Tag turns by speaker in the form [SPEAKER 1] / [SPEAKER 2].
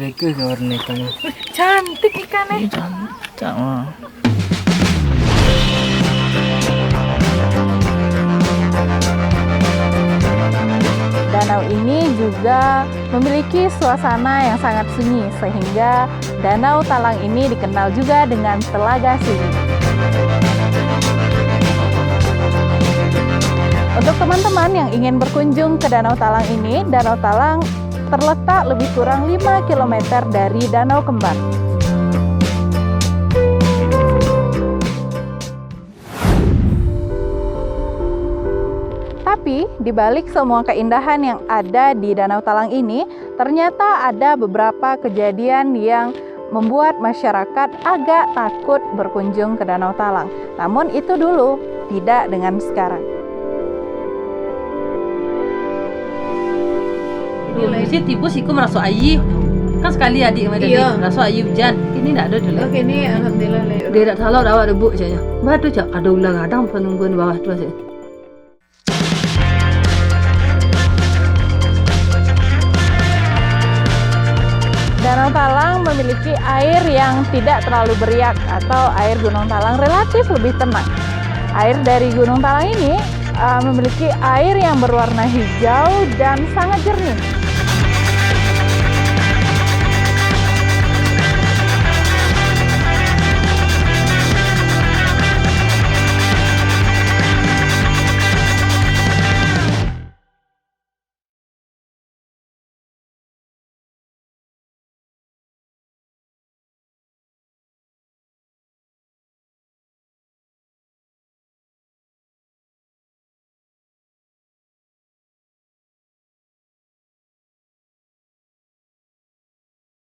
[SPEAKER 1] Mereka ke warna hitam.
[SPEAKER 2] Cantik ikannya.
[SPEAKER 3] Cantik. Wah.
[SPEAKER 2] Danau ini juga memiliki suasana yang sangat sunyi, sehingga Danau Talang ini dikenal juga dengan Telaga Sunyi. Untuk teman-teman yang ingin berkunjung ke Danau Talang ini, Danau Talang terletak lebih kurang 5 km dari Danau Kembar. Tapi, di balik semua keindahan yang ada di Danau Talang ini, ternyata ada beberapa kejadian yang membuat masyarakat agak takut berkunjung ke Danau Talang. Namun itu dulu, tidak dengan sekarang.
[SPEAKER 3] Mesti tipu siku merasa air. Kan sekali adik sama tadi merasa air hujan. Ini tidak ada dulu.
[SPEAKER 2] Oke, ini alhamdulillah.
[SPEAKER 3] Dia tak salah dah ada buk saja. Batu cak ada ulang kadang penungguan bawah tu saja.
[SPEAKER 2] Danau Talang memiliki air yang tidak terlalu beriak atau air Gunung Talang relatif lebih tenang. Air dari Gunung Talang ini memiliki air yang berwarna hijau dan sangat jernih.